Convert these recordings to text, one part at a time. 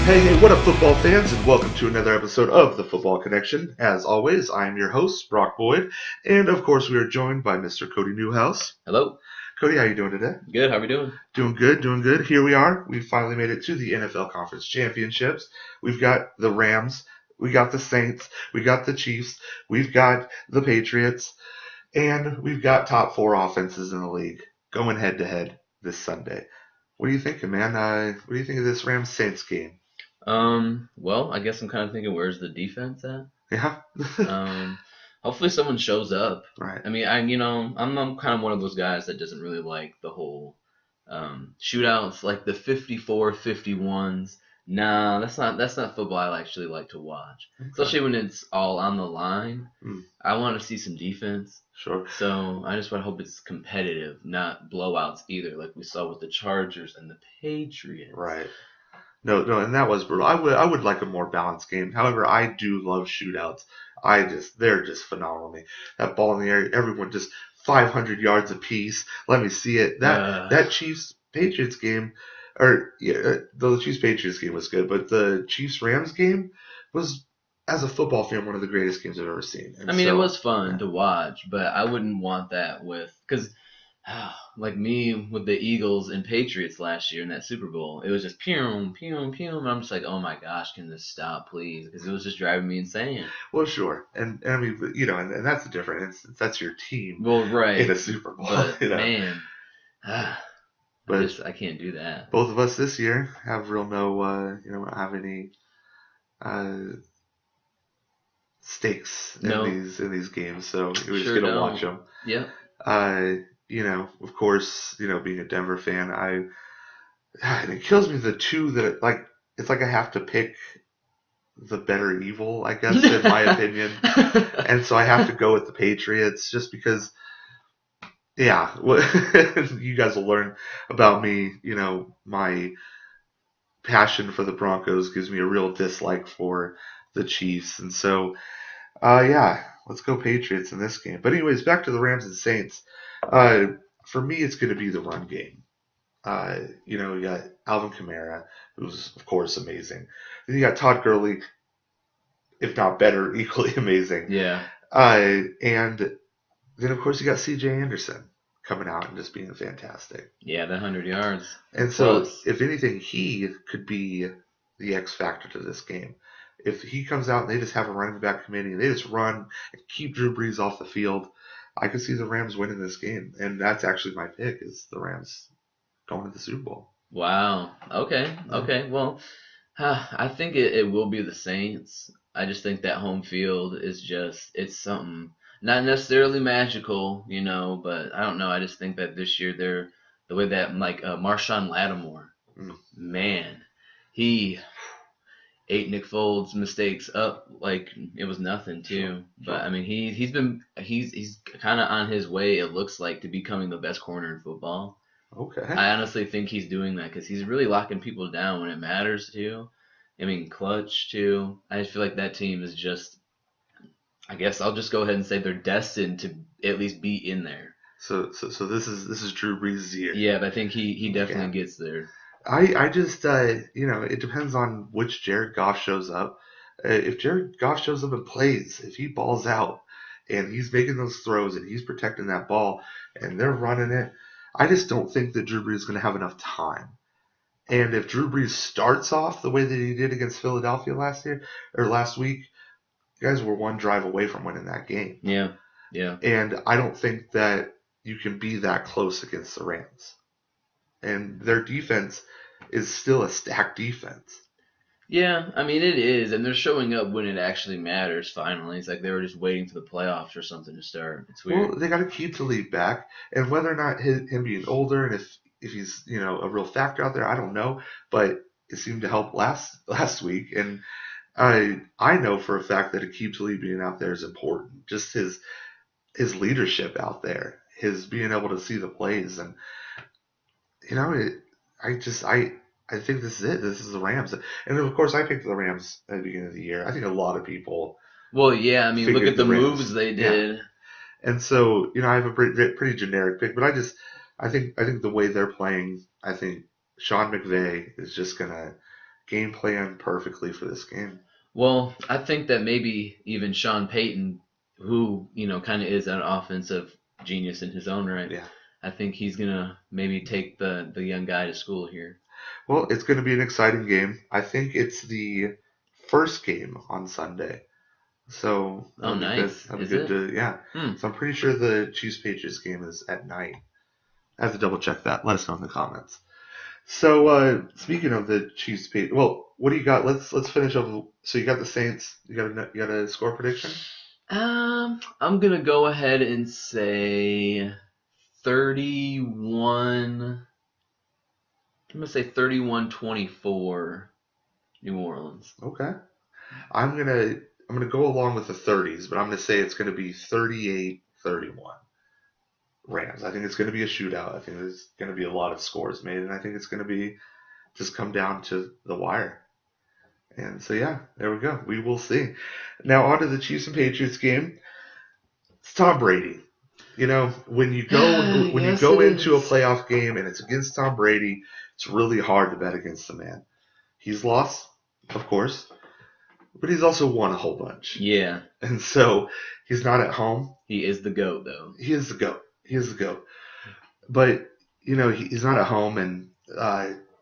Hey, what up, football fans, and welcome to another episode of The Football Connection. As always, I'm your host, Brock Boyd, and of course, we are joined by Mr. Cody Newhouse. Hello. Cody, how you doing today? Good. How are we doing? Doing good. Here we are. We finally made it to the NFL Conference Championships. We've got the Rams, we got the Saints, we got the Chiefs, we've got the Patriots, and we've got top four offenses in the league going head-to-head this Sunday. What are you thinking, man? What do you think of this Rams-Saints game? Well, I guess I'm kind of thinking, where's the defense at? Yeah. Hopefully someone shows up. Right. I mean, I'm kind of one of those guys that doesn't really like the whole shootouts, like the 54-51s. Nah, that's not football I actually like to watch, especially when it's all on the line. I want to see some defense. Sure. So I just want to hope it's competitive, not blowouts either, like we saw with the Chargers and the Patriots. Right. No, and that was brutal. I would like a more balanced game. However, I do love shootouts. They're just phenomenal to me. That ball in the air, everyone just 500 yards apiece. Let me see it. That Chiefs-Patriots game, the Chiefs-Patriots game was good, but the Chiefs-Rams game was, as a football fan, one of the greatest games I've ever seen. And it was fun to watch, but I wouldn't want that because like me with the Eagles and Patriots last year in that Super Bowl, it was just pew, pew, pew, and I'm just like, oh my gosh, can this stop, please? Because it was just driving me insane. Well, sure, and I mean, and that's the difference. That's your team. Well, right. In a Super Bowl, but man, I can't do that. Both of us this year have don't have any stakes in these games, so we're just gonna watch them. Yeah. Of course, being a Denver fan, and it kills me the two that it's like I have to pick the better evil, I guess, in my opinion, and so I have to go with the Patriots just because. Yeah, you guys will learn about me. My passion for the Broncos gives me a real dislike for the Chiefs, and so let's go Patriots in this game. But anyways, back to the Rams and Saints. For me, it's going to be the run game. We got Alvin Kamara, who's, of course, amazing. Then you got Todd Gurley, if not better, equally amazing. Yeah. And then, of course, you got C.J. Anderson coming out and just being fantastic. Yeah, the 100 yards. And so, if anything, he could be the X factor to this game. If he comes out and they just have a running back committee and they just run and keep Drew Brees off the field, I could see the Rams winning this game. And that's actually my pick, is the Rams going to the Super Bowl. Wow. Okay. Well, I think it will be the Saints. I just think that home field is it's something not necessarily magical, but I don't know. I just think that this year the way that Marshawn Lattimore, man, he ate Nick Foles' mistakes up like it was nothing too. Sure. But I mean, he's kind of on his way, it looks like, to becoming the best corner in football. Okay. I honestly think he's doing that because he's really locking people down when it matters too. I mean, clutch too. I just feel like that team is just, I guess I'll just go ahead and say they're destined to at least be in there. So this is Drew Brees' year. Yeah, but I think he definitely gets there. I just it depends on which Jared Goff shows up. If Jared Goff shows up and plays, if he balls out and he's making those throws and he's protecting that ball and they're running it, I just don't think that Drew Brees is going to have enough time. And if Drew Brees starts off the way that he did against Philadelphia last week, you guys were one drive away from winning that game. Yeah. And I don't think that you can be that close against the Rams. And their defense is still a stacked defense. Yeah, I mean, it is, and they're showing up when it actually matters, finally. It's like they were just waiting for the playoffs or something to start. It's weird. Well, they got to keep Talib back, and whether or not him being older and if he's, a real factor out there, I don't know, but it seemed to help last week, and I know for a fact that Aqib Talib being out there is important. Just his leadership out there, his being able to see the plays, and you know, I think this is it. This is the Rams, and of course I picked the Rams at the beginning of the year. I think a lot of people Well, yeah, I mean, look figured at the the Rams. moves they Yeah, did. and so I have a pretty generic pick, but I think the way they're playing, I think Sean McVay is just gonna game plan perfectly for this game. Well, I think that maybe even Sean Payton, who, kind of is an offensive genius in his own right, Yeah. I think he's going to maybe take the young guy to school here. Well, it's going to be an exciting game. I think it's the first game on Sunday. So Oh, that'll be good. nice. That'll be Is good it? to, yeah. Hmm. So I'm pretty sure the Chiefs Patriots game is at night. I have to double check that. Let us know in the comments. So speaking of the Chiefs Patriots, well, what do you got? Let's finish up. So you got the Saints. You got a score prediction? I'm going to go ahead and say 31. I'm going to say 31-24 New Orleans. Okay. I'm gonna go along with the 30s, but I'm gonna say it's gonna be 38-31 Rams. I think it's gonna be a shootout. I think there's gonna be a lot of scores made, and I think it's gonna be just come down to the wire. And so yeah, there we go. We will see. Now on to the Chiefs and Patriots game. It's Tom Brady. When you go when you Yes, go it into a is. playoff game and it's against Tom Brady, it's really hard to bet against the man. He's lost, of course, but he's also won a whole bunch. Yeah, And so he's not at home. he is the GOAT, though. He is the GOAT. He is the GOAT. But, he's not at home. And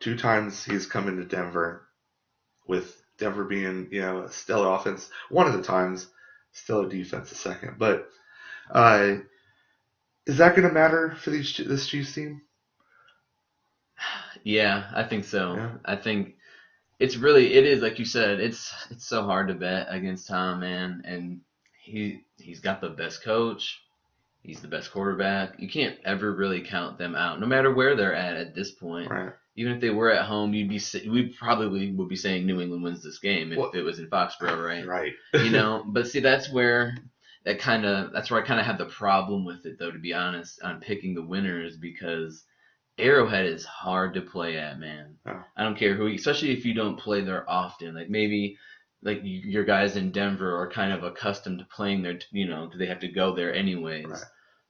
2 times he's come into Denver with Denver being, a stellar offense. One of the times, stellar defense a second. But is that going to matter for this Chiefs team? Yeah, I think so. Yeah. I think it is like you said. It's so hard to bet against Tom, man, and he's got the best coach. He's the best quarterback. You can't ever really count them out, no matter where they're at this point. Right. Even if they were at home, we probably would be saying New England wins this game if Well, it was in Foxborough, right? Right. But see, that's where I kind of have the problem with it, though. To be honest, on picking the winners because Arrowhead is hard to play at, man. Oh. I don't care who, especially if you don't play there often. Like maybe like your guys in Denver are kind of accustomed to playing there. Do they have to go there anyways? Right.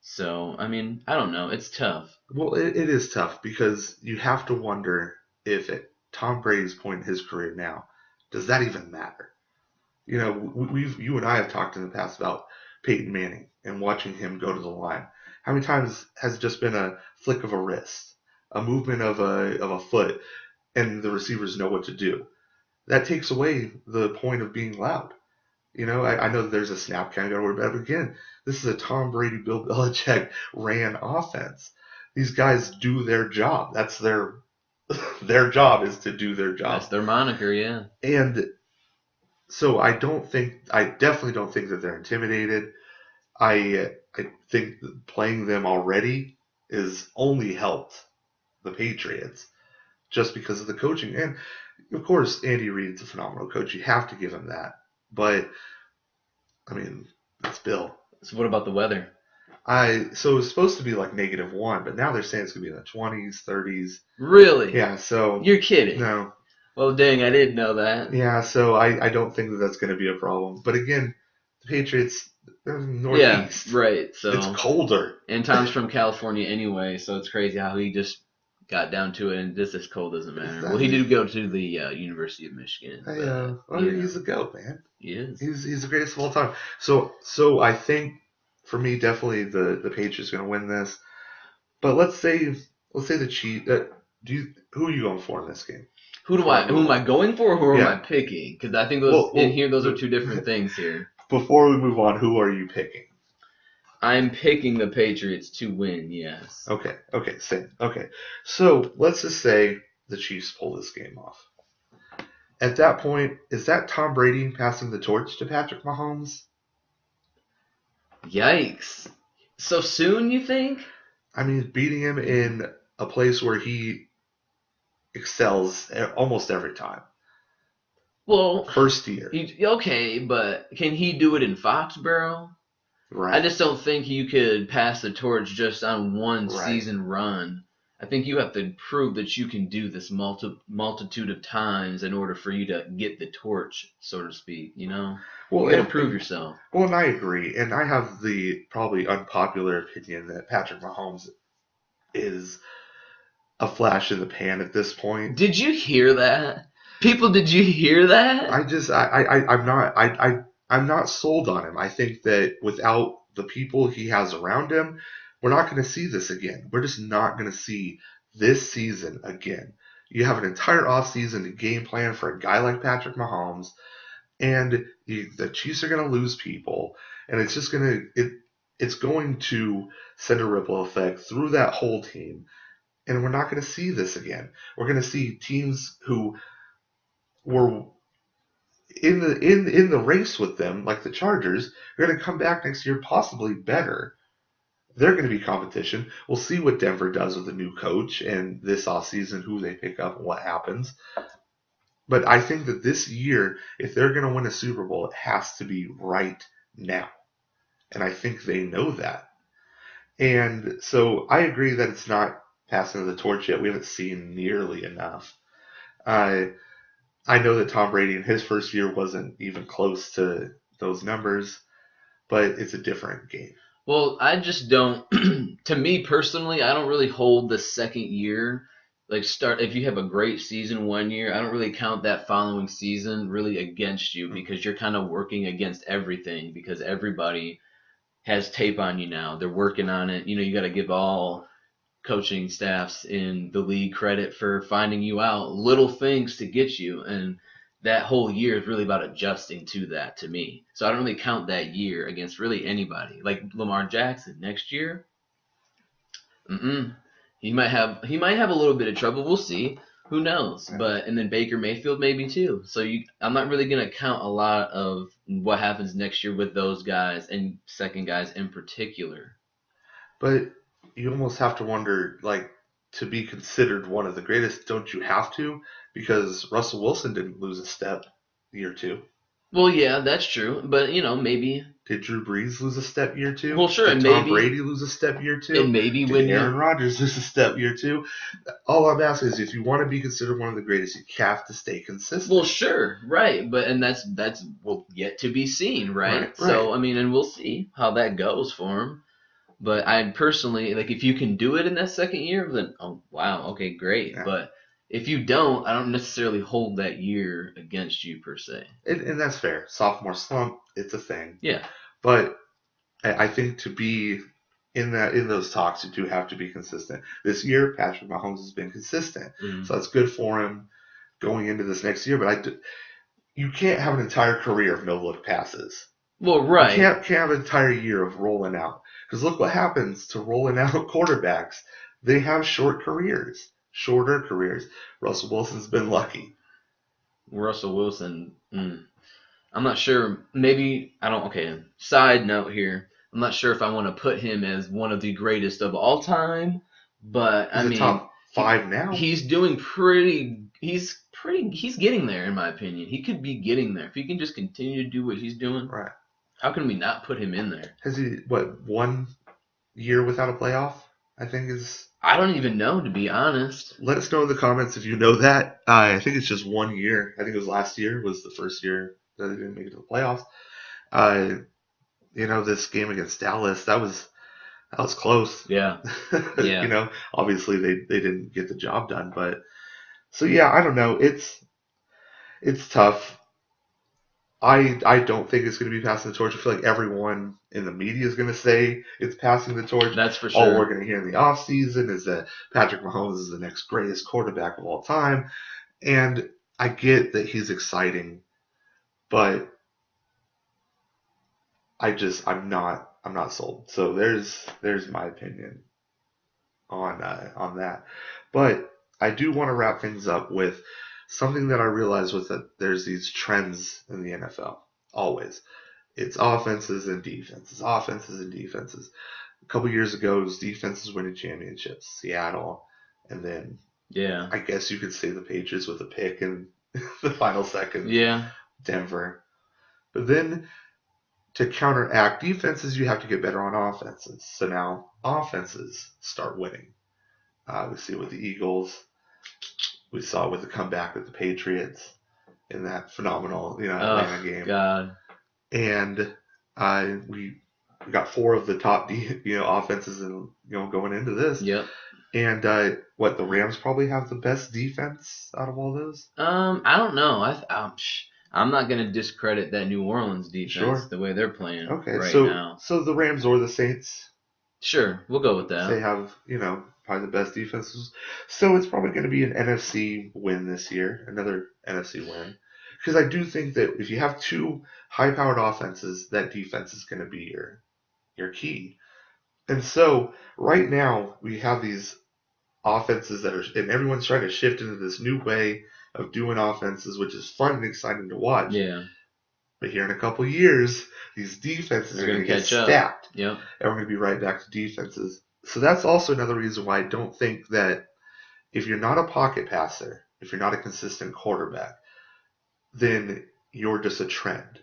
So I mean, I don't know. It's tough. Well, it is tough because you have to wonder if at Tom Brady's point in his career now, does that even matter? You and I have talked in the past about Peyton Manning and watching him go to the line. How many times has it just been a flick of a wrist, a movement of a foot, and the receivers know what to do? That takes away the point of being loud. I know that there's a snap count, but again, this is a Tom Brady, Bill Belichick ran offense. These guys do their job. That's their job is to do their job. That's their moniker, yeah. And so I definitely don't think that they're intimidated. I think that playing them already is only helped the Patriots just because of the coaching. And of course, Andy Reid's a phenomenal coach. You have to give him that. But I mean, it's Bill. So what about the weather? So it was supposed to be like -1, but now they're saying it's gonna be in the 20s, 30s. Really? Yeah. So You're kidding. no. Well, dang, I didn't know that. Yeah. So I don't think that that's gonna be a problem. But again, the Patriots, they're in the Northeast. Yeah, right. So It's colder. And Tom's from California anyway, so it's crazy how he just got down to it, and just as cold doesn't matter. Well, he did go to the University of Michigan. He's a GOAT, man. He is. He's the greatest of all time. So I think for me, definitely the Patriots are going to win this. But let's say the Chiefs. Who are you going for in this game? Who am I going for, or who am Yeah. I picking? Because I think those are two different things here. Before we move on, who are you picking? I'm picking the Patriots to win. Yes. Okay, same. Okay, so let's just say the Chiefs pull this game off. At that point, is that Tom Brady passing the torch to Patrick Mahomes? Yikes! So soon, you think? I mean, beating him in a place where he excels almost every time. Well, First year. okay, but can he do it in Foxborough? I Right. just don't think you could pass the torch just on one Right. season run. I think you have to prove that you can do this multitude of times in order for you to get the torch, so to speak. You know, Well, you got to prove yourself. and I agree, and I have the probably unpopular opinion that Patrick Mahomes is a flash in the pan at this point. Did you hear that? People, did you hear that? I'm not sold on him. I think that without the people he has around him, we're not going to see this again. We're just not going to see this season again. You have an entire offseason to game plan for a guy like Patrick Mahomes, and the Chiefs are going to lose people, and it's going to send a ripple effect through that whole team, and we're not going to see this again. We're going to see teams who were in the race with them, like the Chargers, are going to come back next year possibly better. They're going to be competition. We'll see what Denver does with a new coach and this offseason, who they pick up and what happens. But I think that this year, if they're going to win a Super Bowl, it has to be right now. And I think they know that. And so I agree that it's not passing the torch yet. We haven't seen nearly enough. I know that Tom Brady in his first year wasn't even close to those numbers, but it's a different game. Well, I just don't. To me personally, I don't really hold the second year. Like start if you have a great season one year, I don't really count that following season really against you because you're kind of working against everything because everybody has tape on you now. They're working on it. You know, you got to give all coaching staffs in the league credit for finding you out little things to get you. And that whole year is really about adjusting to that to me. So I don't really count that year against really anybody. Like Lamar Jackson next year, mm-mm. He might have a little bit of trouble. We'll see. Who knows? But and then Baker Mayfield maybe too. So I'm not really gonna count a lot of what happens next year with those guys and second guys in particular. But you almost have to wonder, like, to be considered one of the greatest, don't you have to? Because Russell Wilson didn't lose a step year two. Well, yeah, that's true. But maybe. Did Drew Brees lose a step year two? Well, sure, Did and Tom maybe Brady lose a step year and two? maybe Did when Aaron you Rodgers lose a step year two? All I'm asking is, if you want to be considered one of the greatest, you have to stay consistent. well, sure, right, but and that's well yet to be seen, right? Right. So I mean, and we'll see how that goes for him. But I personally like if you can do it in that second year, then oh wow, okay, great. Yeah. But if you don't, I don't necessarily hold that year against you per se. And that's fair. Sophomore slump, it's a thing. Yeah. But I think to be in those talks, you do have to be consistent. This year, Patrick Mahomes has been consistent, so that's good for him going into this next year. But you can't have an entire career of no look passes. Well, right. You can't have an entire year of rolling out, because look what happens to rolling out quarterbacks. They have shorter careers. Russell Wilson's been lucky. Russell Wilson. I'm not sure. Maybe I don't. Okay. Side note here. I'm not sure if I want to put him as one of the greatest of all time, but He's I mean, top 5 now. He's doing pretty. He's getting there, in my opinion. He could be getting there if he can just continue to do what he's doing. Right. How can we not put him in there? Has he 1 year without a playoff? I think is. I don't even know, to be honest. Let us know in the comments if you know that. I think it's just 1 year. I think it was last year was the first year that they didn't make it to the playoffs. This game against Dallas, that was close. Yeah. Yeah. Obviously they didn't get the job done, but so yeah, I don't know. It's tough. I don't think it's going to be passing the torch. I feel like everyone in the media is going to say it's passing the torch. That's for sure. All we're going to hear in the offseason is that Patrick Mahomes is the next greatest quarterback of all time. And I get that he's exciting, but I'm not sold. So there's my opinion on that. But I do want to wrap things up with something that I realized was that there's these trends in the NFL. Always. It's offenses and defenses. Offenses and defenses. A couple years ago, it was defenses winning championships. Seattle. And then yeah, I guess you could say the Patriots with a pick in the final seconds. Yeah. Denver. But then to counteract defenses, you have to get better on offenses. So now offenses start winning. We see it with the Eagles. We saw it with the comeback with the Patriots in that phenomenal, Atlanta game. God. And we got 4 of the top, offenses, and going into this. Yep. And the Rams probably have the best defense out of all those. I don't know. I'm not going to discredit that New Orleans defense the way they're playing now. So the Rams or the Saints. Sure, we'll go with that. They have, probably the best defenses. So it's probably going to be an NFC win this year, another NFC win. Because I do think that if you have 2 high-powered offenses, that defense is going to be your key. And so right now we have these offenses and everyone's trying to shift into this new way of doing offenses, which is fun and exciting to watch. Yeah. But here in a couple of years, these defenses are going to get stacked. Yep. And we're going to be right back to defenses. So that's also another reason why I don't think that if you're not a pocket passer, if you're not a consistent quarterback, then you're just a trend.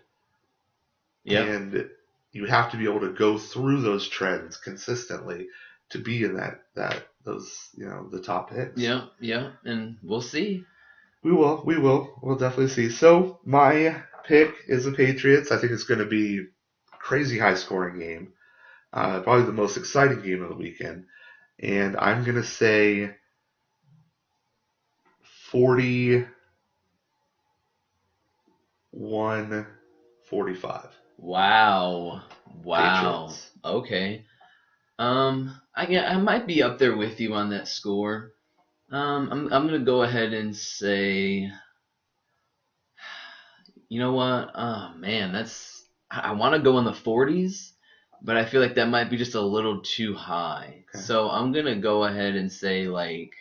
Yeah. And you have to be able to go through those trends consistently to be in the top picks. Yeah, and we'll see. We will. We'll definitely see. So my pick is the Patriots. I think it's going to be a crazy high scoring game. Probably the most exciting game of the weekend. And I'm going to say 41-45. Wow. Patriots. Okay. I might be up there with you on that score. I'm gonna go ahead and say, you know what? Oh man, I want to go in the 40s, but I feel like that might be just a little too high. Okay. So I'm gonna go ahead and say like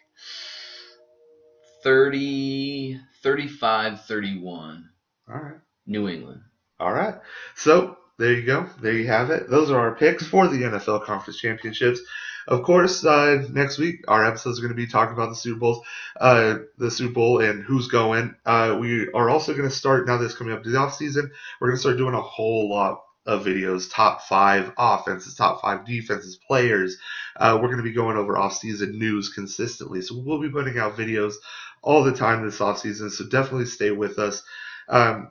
30, 35, 31. All right. New England. All right. So there you go. There you have it. Those are our picks for the NFL Conference Championships. Of course, next week our episodes are going to be talking about the Super Bowl and who's going. We are also going to start, now that it's coming up to the off season, we're going to start doing a whole lot of videos, top 5 offenses, top 5 defenses, players. We're going to be going over off-season news consistently. So we'll be putting out videos all the time this off-season. So definitely stay with us.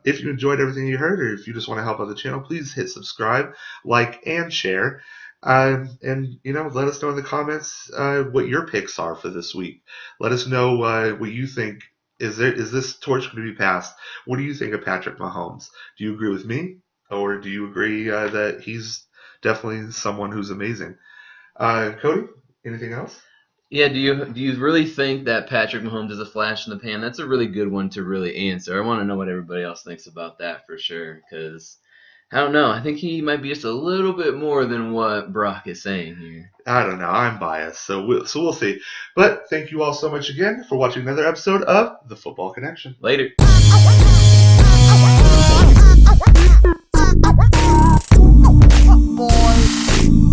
If you enjoyed everything you heard, or if you just want to help out the channel, please hit subscribe, like, and share. And let us know in the comments what your picks are for this week. Let us know what you think. Is this torch going to be passed? What do you think of Patrick Mahomes? Do you agree with me, or do you agree that he's definitely someone who's amazing? Cody, anything else? Yeah, do you really think that Patrick Mahomes is a flash in the pan? That's a really good one to really answer. I want to know what everybody else thinks about that for sure, because I don't know. I think he might be just a little bit more than what Brock is saying here. I don't know. I'm biased, so we'll see. But thank you all so much again for watching another episode of The Football Connection. Later. Boy.